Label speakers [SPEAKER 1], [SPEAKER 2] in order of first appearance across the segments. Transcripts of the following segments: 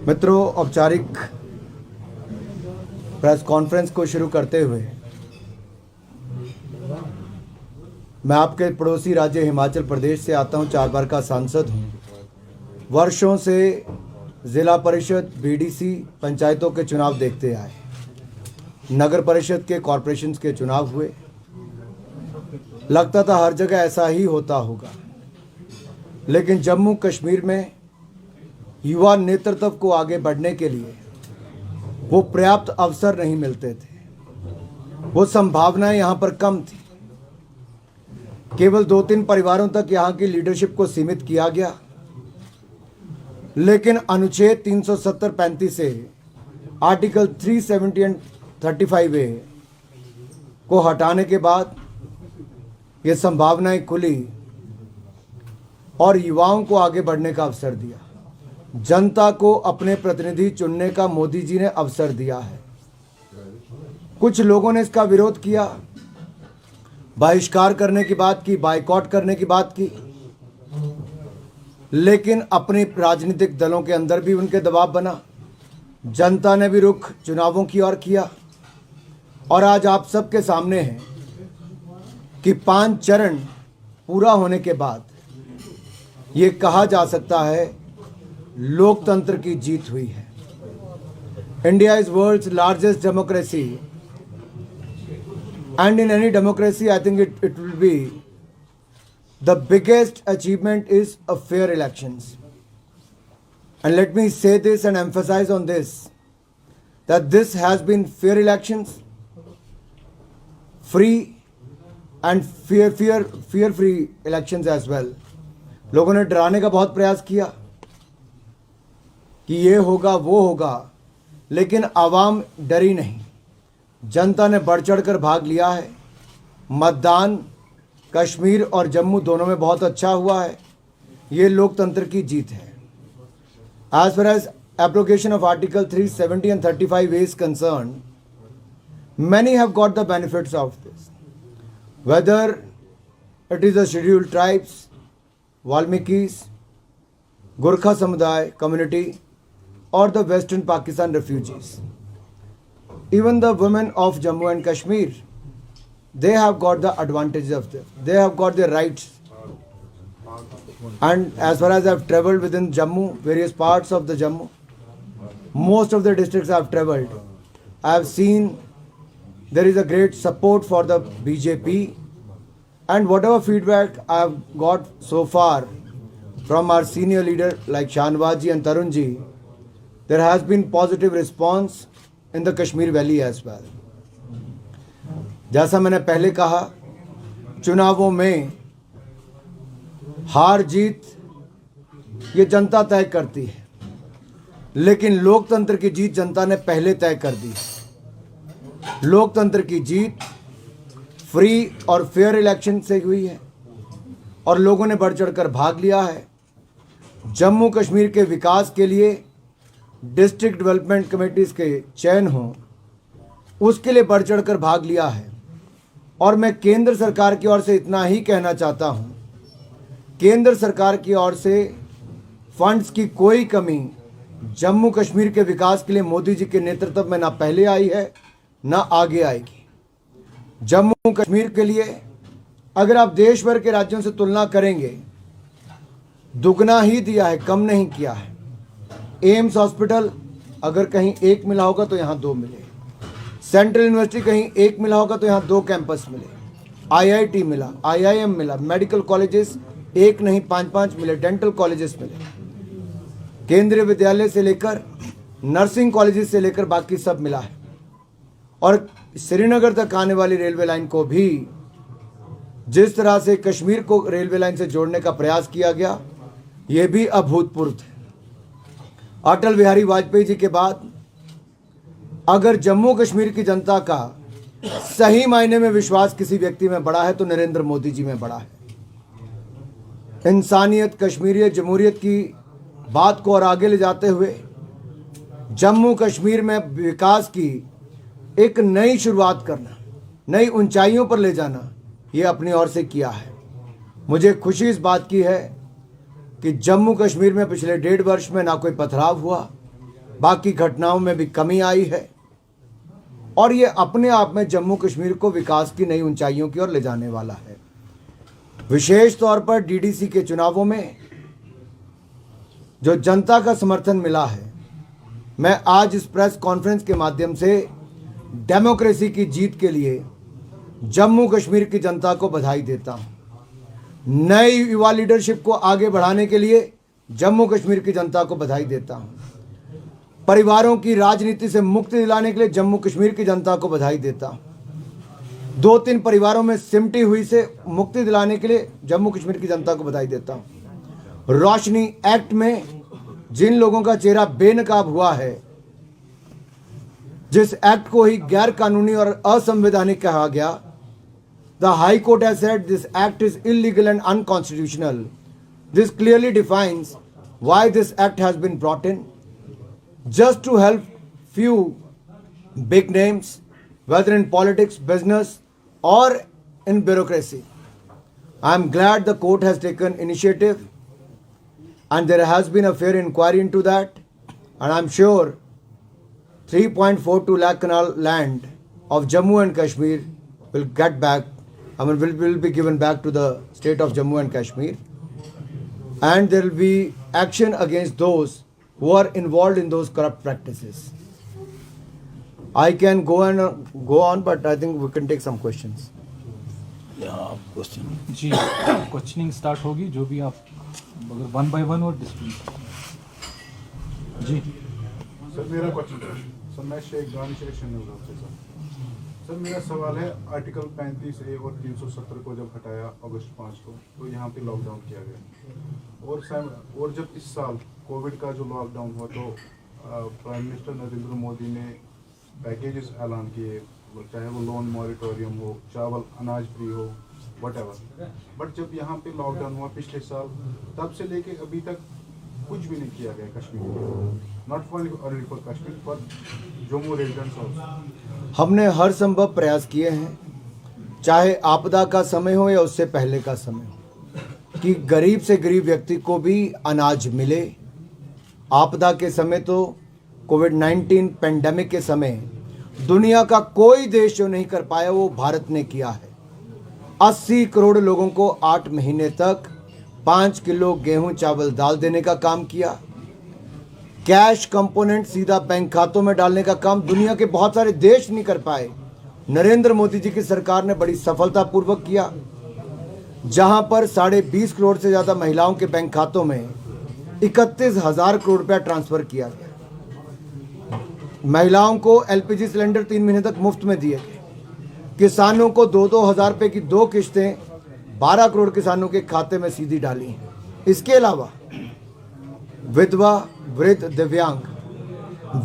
[SPEAKER 1] मित्रों, औपचारिक press conference को शुरू करते हुए मैं आपके पड़ोसी राज्य हिमाचल प्रदेश से आता हूं, 4 बार का सांसद हूं। वर्षों से जिला परिषद, बीडीसी, पंचायतों के चुनाव देखते आए। नगर परिषद के, कॉरपोरेशंस के चुनाव हुए। लगता था हर जगह ऐसा ही होता होगा, लेकिन जम्मू कश्मीर में युवा नेतृत्व को आगे बढ़ने के लिए वो पर्याप्त अवसर नहीं मिलते थे। वो संभावनाएं यहाँ पर कम थी। केवल 2-3 परिवारों तक यहाँ की लीडरशिप को सीमित किया गया, लेकिन अनुच्छेद 370-35 से आर्टिकल 370 एंड 35A को हटाने के बाद ये संभावनाएं खुली और युवाओं को आगे बढ़ने का अवसर दिया। जनता को अपने प्रतिनिधि चुनने का मोदी जी ने अवसर दिया है। कुछ लोगों ने इसका विरोध किया, बहिष्कार करने की बात की, बायकॉट करने की बात की, लेकिन अपने राजनीतिक दलों के अंदर भी उनके दबाव बना। जनता ने भी रुख चुनावों की ओर किया और आज आप सबके सामने है कि 5 चरण पूरा होने के बाद ये कहा जा सकता है लोकतंत्र की जीत हुई है। India is world's largest democracy, and in any democracy I think it will be the biggest achievement is a fair elections. And let me say this and emphasize on this, that this has been fair elections, free and fear free elections as well. लोगों ने डराने का बहुत प्रयास किया कि ये होगा वो होगा, लेकिन आवाम डरी नहीं। जनता ने बढ़ चढ़ कर भाग लिया है। मतदान कश्मीर और जम्मू दोनों में बहुत अच्छा हुआ है। ये लोकतंत्र की जीत है। As far as application of Article 370 and 35A is concerned, many have got the benefits of this. Whether it is the scheduled tribes, Valmikis, Gurkha Samuday community, or the Western Pakistan refugees. Even the women of Jammu and Kashmir, they have got the advantages of this. They have got their rights. And as far as I have travelled within Jammu, various parts of the Jammu, most of the districts I have travelled, I have seen there is a great support for the BJP, and whatever feedback I have got so far from our senior leader like Shanwaji and Tarunji, there has been positive response in the Kashmir Valley as well. जैसा मैंने पहले कहा, चुनावों में हार जीत ये जनता तय करती है, लेकिन लोकतंत्र की जीत जनता ने पहले तय कर दी। लोकतंत्र की जीत फ्री और फेयर इलेक्शन से हुई है और लोगों ने बढ़ चढ़कर भाग लिया है। जम्मू कश्मीर के विकास के लिए डिस्ट्रिक्ट डेवलपमेंट कमेटीज़ के चयन हो, उसके लिए बढ़ चढ़ कर भाग लिया है। और मैं केंद्र सरकार की ओर से इतना ही कहना चाहता हूं, केंद्र सरकार की ओर से फंड्स की कोई कमी जम्मू कश्मीर के विकास के लिए मोदी जी के नेतृत्व में ना पहले आई है ना आगे आएगी। जम्मू कश्मीर के लिए अगर आप देश भर के राज्यों से तुलना करेंगे, दुगना ही दिया है, कम नहीं किया है। एम्स हॉस्पिटल अगर कहीं 1 मिला होगा तो यहाँ 2 मिले। सेंट्रल यूनिवर्सिटी कहीं 1 मिला होगा तो यहाँ 2 कैंपस मिले। IIT मिला, IIM मिला, मेडिकल कॉलेजेस 1 नहीं 5-5 मिले, डेंटल कॉलेजेस मिले। केंद्रीय विद्यालय से लेकर नर्सिंग कॉलेजेस से लेकर बाकी सब मिला है। और श्रीनगर तक आने वाली रेलवे लाइन को भी जिस तरह से कश्मीर को रेलवे लाइन से जोड़ने का प्रयास किया गया, ये भी अभूतपूर्व है। अटल बिहारी वाजपेयी जी के बाद अगर जम्मू कश्मीर की जनता का सही मायने में विश्वास किसी व्यक्ति में बढ़ा है तो नरेंद्र मोदी जी में बढ़ा है। इंसानियत, कश्मीरियत, जमहूरियत की बात को और आगे ले जाते हुए जम्मू कश्मीर में विकास की एक नई शुरुआत करना, नई ऊंचाइयों पर ले जाना, ये अपनी ओर से किया है। मुझे खुशी इस बात की है कि जम्मू कश्मीर में पिछले 1.5 वर्ष में ना कोई पथराव हुआ, बाकी घटनाओं में भी कमी आई है और ये अपने आप में जम्मू कश्मीर को विकास की नई ऊंचाइयों की ओर ले जाने वाला है। विशेष तौर पर डीडीसी के चुनावों में जो जनता का समर्थन मिला है, मैं आज इस प्रेस कॉन्फ्रेंस के माध्यम से डेमोक्रेसी की जीत के लिए जम्मू कश्मीर की जनता को बधाई देता हूं। नई युवा लीडरशिप को आगे बढ़ाने के लिए जम्मू कश्मीर की जनता को बधाई देता हूं। परिवारों की राजनीति से मुक्ति दिलाने के लिए जम्मू कश्मीर की जनता को बधाई देता हूं। 2-3 परिवारों में सिमटी हुई से मुक्ति दिलाने के लिए जम्मू कश्मीर की जनता को बधाई देता हूं। रोशनी एक्ट में जिन लोगों का चेहरा बेनकाब हुआ है, जिस एक्ट को ही गैर कानूनी और असंवैधानिक कहा गया, the high court has said this act is illegal and unconstitutional. This clearly defines why this act has been brought in just to help few big names, whether in politics, business or in bureaucracy. I am glad the court has taken initiative and there has been a fair inquiry into that, and I am sure 3.42 lakh canal land of Jammu and Kashmir will get back, will be given back to the state of Jammu and Kashmir, and there will be action against those who are involved in those corrupt practices. I can go on, but I think we can take some questions.
[SPEAKER 2] Question
[SPEAKER 3] जी questioning start होगी, जो भी आप अगर 1 by 1 और dispute. जी
[SPEAKER 4] sir, मेरा question sir, मैं शेख दानिश न्यूज़ से सर, मेरा सवाल है, आर्टिकल 35A और 370 को जब हटाया अगस्त 5 को, तो यहाँ पे लॉकडाउन किया गया और जब इस साल कोविड का जो लॉकडाउन हुआ तो प्राइम मिनिस्टर नरेंद्र मोदी ने पैकेजेस ऐलान किए, चाहे वो लोन मॉरिटोरियम हो, चावल अनाज फ्री हो, व्हाटएवर। बट जब यहाँ पे लॉकडाउन हुआ पिछले साल, तब से लेके अभी तक कुछ भी नहीं किया गया कश्मीर में, not only for Kashmir, for Jammu residents also.
[SPEAKER 1] हमने हर संभव प्रयास किए हैं, चाहे आपदा का समय हो या उससे पहले का समय हो, कि गरीब से गरीब व्यक्ति को भी अनाज मिले। आपदा के समय तो कोविड-19 पेंडेमिक के समय दुनिया का कोई देश जो नहीं कर पाया वो भारत ने किया है। 80 करोड़ लोगों को 8 महीने तक 5 किलो गेहूं चावल दाल देने का काम किया। कैश कंपोनेंट सीधा बैंक खातों में डालने का काम दुनिया के बहुत सारे देश नहीं कर पाए, नरेंद्र मोदी जी की सरकार ने बड़ी सफलतापूर्वक किया। जहां पर 20.5 करोड़ से ज़्यादा महिलाओं के बैंक खातों में 31,000 करोड़ रुपया ट्रांसफ़र किया गया। महिलाओं को LPG सिलेंडर 3 महीने तक मुफ्त में दिए गए। किसानों को 2-2 हज़ार रुपये की 2 किश्तें 12 करोड़ किसानों के खाते में सीधी डाली हैं। इसके अलावा विधवा, वृद्ध, दिव्यांग,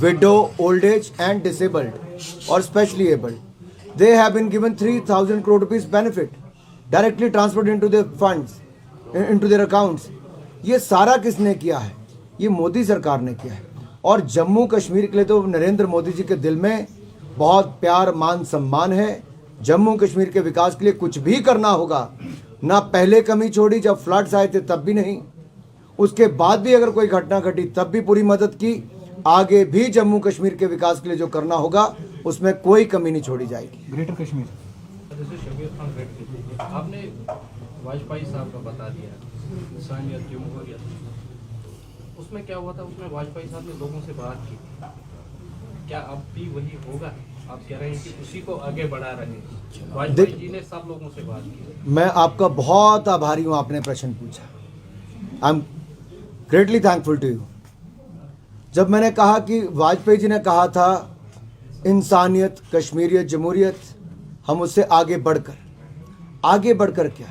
[SPEAKER 1] widow, old age and disabled और specially abled, they have been given 3,000 crore rupees benefit directly transferred into their funds, into their accounts। ये सारा किसने किया है? ये मोदी सरकार ने किया है। और जम्मू कश्मीर के लिए तो नरेंद्र मोदी जी के दिल में बहुत प्यार, मान, सम्मान है। जम्मू कश्मीर के विकास के लिए कुछ भी करना होगा, ना पहले कमी छोड़ी, जब फ्लड्स आए थे तब भी नहीं, उसके बाद भी अगर कोई घटना घटी तब भी पूरी मदद की। आगे भी जम्मू कश्मीर के विकास के लिए जो करना होगा उसमें कोई कमी नहीं छोड़ी जाएगी।
[SPEAKER 3] ग्रेटर कश्मीर,
[SPEAKER 5] जैसे शबीर खान रेड्डी, आपने वाजपेयी साहब का बता दिया इंसानियत, जमहूरियत, उसमें क्या हुआ था? उसमें वाजपेयी साहब ने लोगों से बात की, क्या अब भी वही होगा? आप कह रहे हैं कि उसी को आगे बढ़ा रहे हैं। वाजपेयी जी ने सब लोगों से बात की।
[SPEAKER 1] मैं आपका बहुत आभारी हूँ, आपने प्रश्न पूछा। I am greatly thankful to you. जब मैंने कहा कि वाजपेयी जी ने कहा था इंसानियत, कश्मीरियत, जमहूरियत, हम उससे आगे बढ़कर क्या?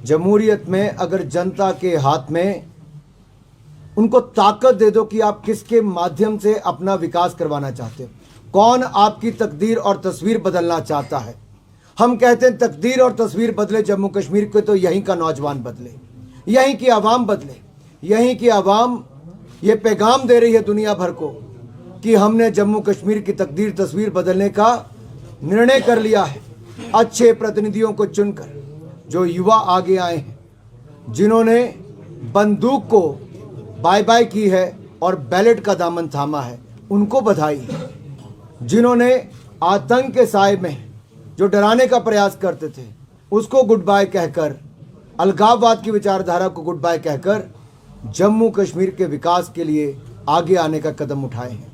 [SPEAKER 1] जमहूरियत में अगर जनता के हाथ में उनको ताकत दे दो कि आप किसके माध्यम से अपना विकास करवाना चाहते हो, कौन आपकी तकदीर और तस्वीर बदलना चाहता है। हम कहते हैं तकदीर और तस्वीर बदले जम्मू कश्मीर के, तो यहीं का नौजवान बदले, यहीं की आवाम बदले। यहीं की आवाम ये पैगाम दे रही है दुनिया भर को कि हमने जम्मू कश्मीर की तकदीर तस्वीर बदलने का निर्णय कर लिया है। अच्छे प्रतिनिधियों को चुनकर, जो युवा आगे आए हैं, जिन्होंने बंदूक को बाय बाय की है, और बैलेट का दामन थामा है, उनको बधाई। जिन्होंने आतंक के साए में जो डराने का प्रयास करते थे उसको गुड बाय कहकर, अलगाववाद की विचारधारा को गुड बाय कहकर जम्मू कश्मीर के विकास के लिए आगे आने का कदम उठाए हैं।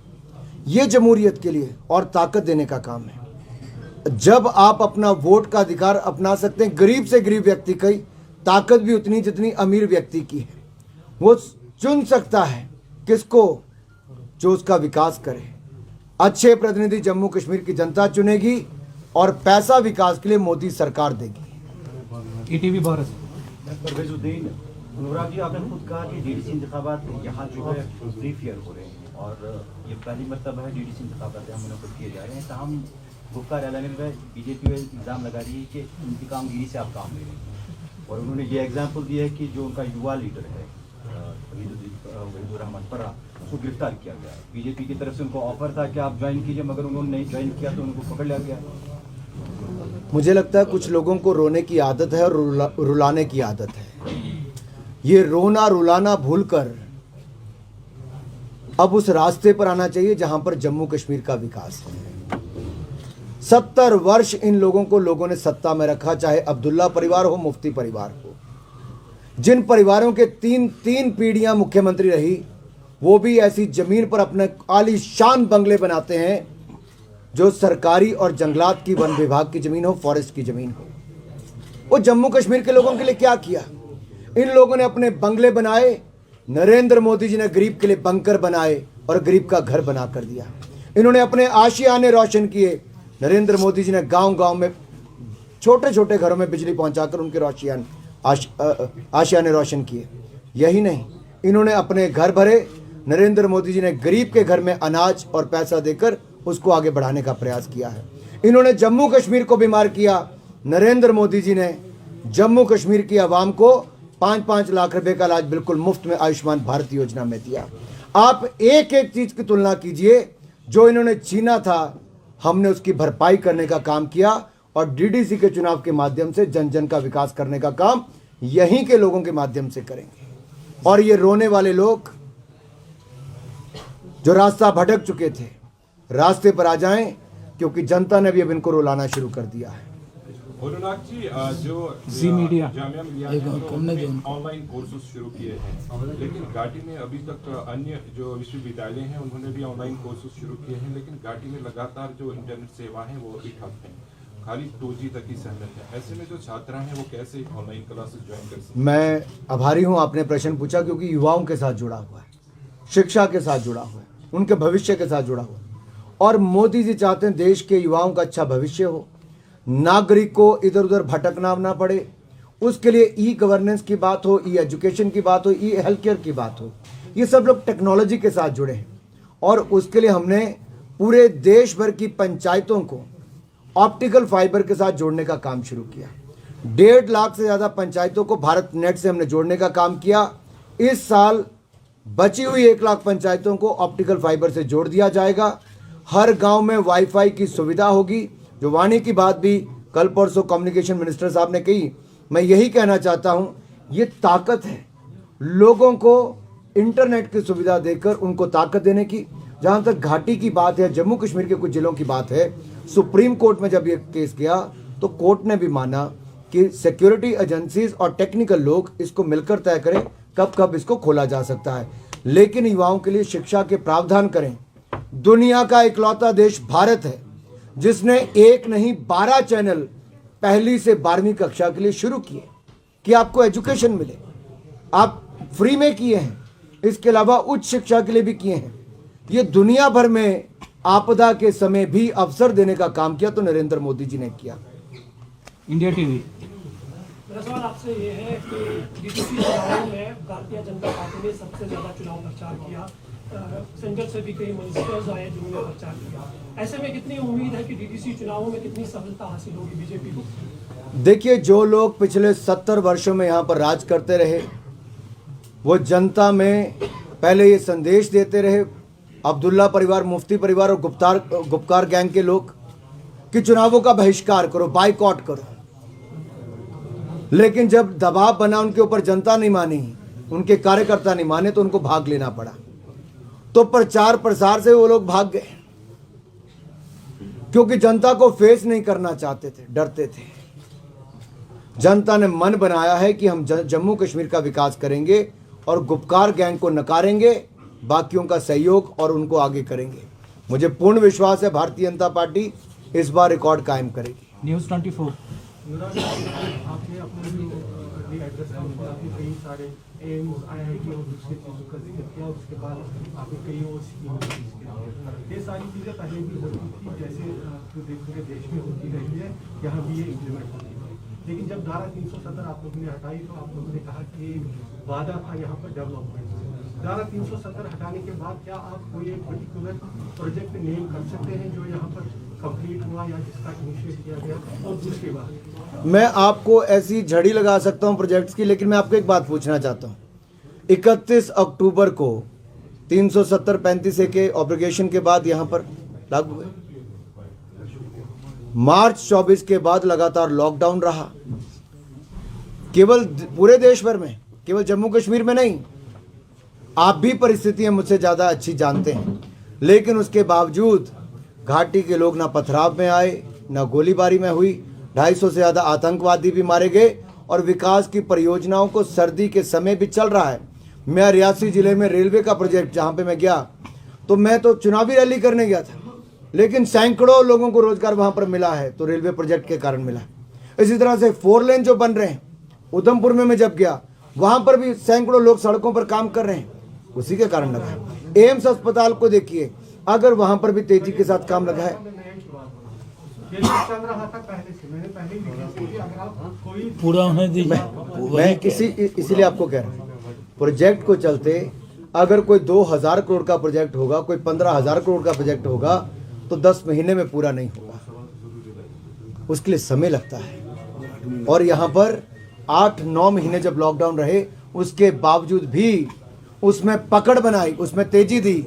[SPEAKER 1] ये जमहूरियत के लिए और ताकत देने का काम है। जब आप अपना वोट का अधिकार अपना सकते हैं, गरीब से गरीब व्यक्ति की ताकत भी उतनी जितनी अमीर व्यक्ति की है। वो चुन सकता है किसको, जो उसका विकास करे। अच्छे प्रतिनिधि जम्मू कश्मीर की जनता चुनेगी और पैसा विकास के लिए मोदी सरकार देगी।
[SPEAKER 3] ईटीवी भारत।
[SPEAKER 2] परवेजुद्दीन, अनुराग जी, आपने खुद कहा कि डीडीसी इंतखाबात यहाँ जो है फ्री फेयर हो रहे हैं और ये पहली मरतबा है डीडीसी इंतखाबात हम मुनक़िद किए जा रहे हैं। तमाम गुफ्तार एलान में बीजेपी इल्ज़ाम लगा रही है कि इंतकामगिरी से आप काम ले रहे हैं और उन्होंने ये एग्जाम्पल दिया है कि जो उनका युवा लीडर है वहीदुर रहमान पर्रा, उसको गिरफ्तार किया गया। बीजेपी की तरफ से उनको ऑफर था कि आप ज्वाइन कीजिए, मगर उन्होंने नहीं ज्वाइन किया तो उनको पकड़ लिया गया।
[SPEAKER 1] मुझे लगता है कुछ लोगों को रोने की आदत है और रुलाने की आदत है। ये रोना रुलाना भूलकर अब उस रास्ते पर आना चाहिए जहां पर जम्मू कश्मीर का विकास है। 70 वर्ष इन लोगों ने सत्ता में रखा, चाहे अब्दुल्ला परिवार हो, मुफ्ती परिवार हो। जिन परिवारों के तीन पीढ़ियां मुख्यमंत्री रही, वो भी ऐसी जमीन पर अपने आलीशान बंगले बनाते हैं जो सरकारी और जंगलात की, वन विभाग की जमीन हो, फॉरेस्ट की जमीन हो। वो जम्मू कश्मीर के लोगों के लिए क्या किया? इन लोगों ने अपने बंगले बनाए, नरेंद्र मोदी जी ने गरीब के लिए बंकर बनाए और गरीब का घर बना कर दिया। इन्होंने अपने आशियाने रोशन किए, नरेंद्र मोदी जी ने गांव-गांव में छोटे छोटे घरों में बिजली पहुंचाकर उनके आशियाने रोशन किए। यही नहीं, इन्होंने अपने घर भरे, नरेंद्र मोदी जी ने गरीब के घर में अनाज और पैसा देकर उसको आगे बढ़ाने का प्रयास किया है। इन्होंने जम्मू कश्मीर को बीमार किया, नरेंद्र मोदी जी ने जम्मू कश्मीर की आवाम को 5-5 लाख रुपए का इलाज बिल्कुल मुफ्त में आयुष्मान भारत योजना में दिया। आप एक एक चीज की तुलना कीजिए, जो इन्होंने छीना था हमने उसकी भरपाई करने का काम किया और डीडीसी के चुनाव के माध्यम से जन जन का विकास करने का काम यहीं के लोगों के माध्यम से करेंगे। और ये रोने वाले लोग जो रास्ता भटक चुके थे, रास्ते पर आ जाएं, क्योंकि जनता ने भी अब इनको रुलाना शुरू कर दिया है।
[SPEAKER 6] अनुराग जी, जो
[SPEAKER 3] जी मीडिया
[SPEAKER 6] जामिया मिलिया है, उन्होंने ऑनलाइन कोर्सेज शुरू किए हैं, लेकिन घाटी में अभी तक अन्य जो विश्वविद्यालय हैं उन्होंने भी ऑनलाइन कोर्सेज शुरू किए हैं, लेकिन घाटी में लगातार जो इंटरनेट सेवा है वो अभी ठप है, खाली 2G तक ही सहमत है। ऐसे में जो छात्र हैं वो कैसे ऑनलाइन क्लासेस ज्वाइन कर सकते हैं?
[SPEAKER 1] मैं आभारी हूं आपने प्रश्न पूछा, क्योंकि युवाओं के साथ जुड़ा हुआ है, शिक्षा के साथ जुड़ा हुआ है, उनके भविष्य के साथ जुड़ा हुआ है। और मोदी जी चाहते हैं देश के युवाओं का अच्छा भविष्य हो, नागरिक को इधर उधर भटकना ना पड़े। उसके लिए ई गवर्नेंस की बात हो, ई एजुकेशन की बात हो, ई हेल्थ केयर की बात हो, ये सब लोग टेक्नोलॉजी के साथ जुड़े हैं। और उसके लिए हमने पूरे देश भर की पंचायतों को ऑप्टिकल फाइबर के साथ जोड़ने का काम शुरू किया। 1.5 लाख से ज़्यादा पंचायतों को भारत नेट से हमने जोड़ने का काम किया। इस साल बची हुई 1 लाख पंचायतों को ऑप्टिकल फाइबर से जोड़ दिया जाएगा। हर गांव में वाईफाई की सुविधा होगी। जो वाणी की बात भी कल परसों कम्युनिकेशन मिनिस्टर साहब ने कही, मैं यही कहना चाहता हूं, ये ताकत है लोगों को इंटरनेट की सुविधा देकर उनको ताकत देने की। जहां तक घाटी की बात है, जम्मू कश्मीर के कुछ जिलों की बात है, सुप्रीम कोर्ट में जब ये केस गया तो कोर्ट ने भी माना कि सिक्योरिटी एजेंसीज और टेक्निकल लोग इसको मिलकर तय करें कब कब इसको खोला जा सकता है, लेकिन युवाओं के लिए शिक्षा के प्रावधान करें। दुनिया का इकलौता देश भारत है जिसने 1 नहीं 12 चैनल 1ली से 12वीं कक्षा के लिए शुरू किए कि आपको एजुकेशन मिले, आप फ्री में किए हैं। इसके अलावा उच्च शिक्षा के लिए भी किए हैं। ये दुनिया भर में आपदा के समय भी अवसर देने का काम किया तो नरेंद्र मोदी जी ने किया।
[SPEAKER 3] India TV.
[SPEAKER 7] मेरा सवाल आपसे ये है कि डीडीसी चुनाव में भारतीय जनता पार्टी ने सबसे ज्यादा चुनाव प्रचार किया, सेंटर से भी कई मिनिस्टर्स आए जिन्होंने प्रचार किया। ऐसे में कितनी उम्मीद है कि डीडीसी चुनावों में कितनी सफलता हासिल होगी बीजेपी को?
[SPEAKER 1] देखिए, जो लोग पिछले 70 वर्षों में यहाँ पर राज करते रहे, वो जनता में पहले ये संदेश देते रहे, अब्दुल्ला परिवार, मुफ्ती परिवार और गुप्कार गैंग के लोग, कि चुनावों का बहिष्कार करो, बाइकआउट करो। लेकिन जब दबाव बना उनके ऊपर, जनता नहीं मानी, उनके कार्यकर्ता नहीं माने, तो उनको भाग लेना पड़ा। तो प्रचार प्रसार से वो लोग भाग गए, क्योंकि जनता को फेस नहीं करना चाहते थे, डरते थे। जनता ने मन बनाया है कि हम जम्मू कश्मीर का विकास करेंगे और गुपकार गैंग को नकारेंगे, बाकियों का सहयोग और उनको आगे करेंगे। मुझे पूर्ण विश्वास है भारतीय जनता पार्टी इस बार रिकॉर्ड कायम करेगी।
[SPEAKER 3] न्यूज़ 24।
[SPEAKER 7] आपने अपने जो अर्ली एड्रेस में आपने कई सारे एम्स IIT और दूसरी चीज़ों का जिक्र किया, और उसके बाद आपने कई और स्कीम किया। ये सारी चीज़ें पहले भी होती थी, जैसे पूरे देश में होती रही है, यहाँ भी ये इम्प्लीमेंट होती है। लेकिन जब धारा 370 आप लोगों ने हटाई तो आप लोगों ने कहा कि वादा था यहाँ पर डेवलपमेंट। धारा 370 हटाने के बाद क्या आप कोई एक पर्टिकुलर प्रोजेक्ट नेम कर सकते हैं जो यहाँ पर कंप्लीट हुआ या जिसका इनिशिएट किया गया? और दूसरी बात,
[SPEAKER 1] मैं आपको ऐसी झड़ी लगा सकता हूं प्रोजेक्ट्स की, लेकिन मैं आपको एक बात पूछना चाहता हूं। 31 अक्टूबर को 370-35A के ऑब्लिगेशन के बाद यहां पर लागू हुए। मार्च 24 के बाद लगातार लॉकडाउन रहा, केवल पूरे देश भर में, केवल जम्मू कश्मीर में नहीं। आप भी परिस्थितियां मुझसे ज़्यादा अच्छी जानते हैं, लेकिन उसके बावजूद घाटी के लोग ना पथराव में आए, ना गोलीबारी में हुई। 250 से ज़्यादा आतंकवादी भी मारे गए, और विकास की परियोजनाओं को सर्दी के समय भी चल रहा है। मैं रियासी ज़िले में रेलवे का प्रोजेक्ट जहाँ पे मैं गया, तो मैं तो चुनावी रैली करने गया था, लेकिन सैकड़ों लोगों को रोजगार वहाँ पर मिला है, तो रेलवे प्रोजेक्ट के कारण मिला है। इसी तरह से 4 लेन जो बन रहे हैं, उधमपुर में मैं जब गया, वहाँ पर भी सैकड़ों लोग सड़कों पर काम कर रहे हैं, उसी के कारण लगा है। एम्स अस्पताल को देखिए, अगर वहाँ पर भी तेजी के साथ काम लगा है।
[SPEAKER 7] ये तो चल रहा था पहले से, मैंने पहले ही लिखा था कि अगर आप कोई
[SPEAKER 8] पूरा होने दीजिए।
[SPEAKER 1] मैं इसीलिए आपको कह रहा हूँ, प्रोजेक्ट को चलते अगर कोई 2000 करोड़ का प्रोजेक्ट होगा, कोई 15,000 करोड़ का प्रोजेक्ट होगा, तो 10 महीने में पूरा नहीं होगा, उसके लिए समय लगता है। और यहाँ पर 8-9 महीने जब लॉकडाउन रहे, उसके बावजूद भी उसमें पकड़ बनाई, उसमें तेजी दी।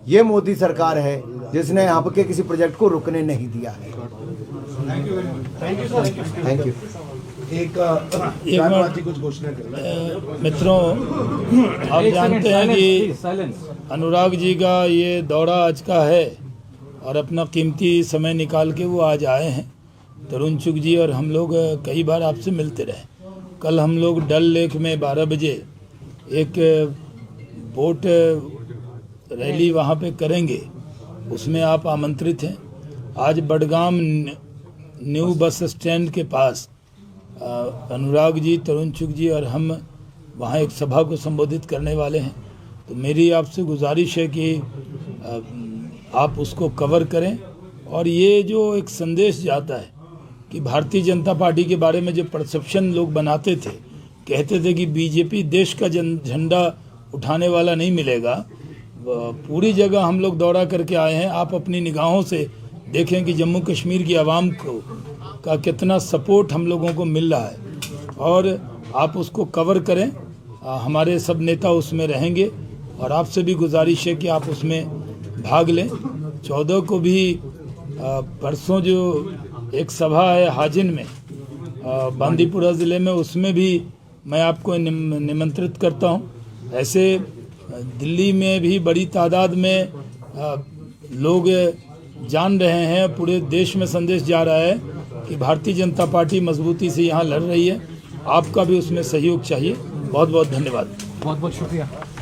[SPEAKER 1] ये मोदी सरकार है जिसने यहाँ पर के किसी प्रोजेक्ट को रुकने नहीं दिया है। Thank you.
[SPEAKER 8] मित्रों, आप जानते हैं कि अनुराग जी का ये दौरा आज का है, और अपना कीमती समय निकाल के वो आज आए हैं। तरुण चुग जी और हम लोग कई बार आपसे मिलते रहे। कल हम लोग डल लेक में 12 बजे एक बोट रैली वहाँ पे करेंगे, उसमें आप आमंत्रित हैं। आज बडगाम न्यू बस स्टैंड के पास अनुराग जी, तरुण चुग जी और हम वहाँ एक सभा को संबोधित करने वाले हैं। तो मेरी आपसे गुजारिश है कि आप उसको कवर करें। और ये जो एक संदेश जाता है कि भारतीय जनता पार्टी के बारे में जो परसेप्शन लोग बनाते थे, कहते थे कि बीजेपी देश का झंडा उठाने वाला नहीं मिलेगा, पूरी जगह हम लोग दौरा करके आए हैं। आप अपनी निगाहों से देखें कि जम्मू कश्मीर की आवाम को का कितना सपोर्ट हम लोगों को मिल रहा है, और आप उसको कवर करें। हमारे सब नेता उसमें रहेंगे, और आपसे भी गुजारिश है कि आप उसमें भाग लें। 14 को भी परसों जो एक सभा है हाजिन में, बांदीपुरा ज़िले में, उसमें भी मैं आपको निमंत्रित करता हूं। ऐसे दिल्ली में भी बड़ी तादाद में लोग जान रहे हैं, पूरे देश में संदेश जा रहा है कि भारतीय जनता पार्टी मजबूती से यहाँ लड़ रही है। आपका भी उसमें सहयोग चाहिए। बहुत बहुत धन्यवाद।
[SPEAKER 3] बहुत बहुत शुक्रिया।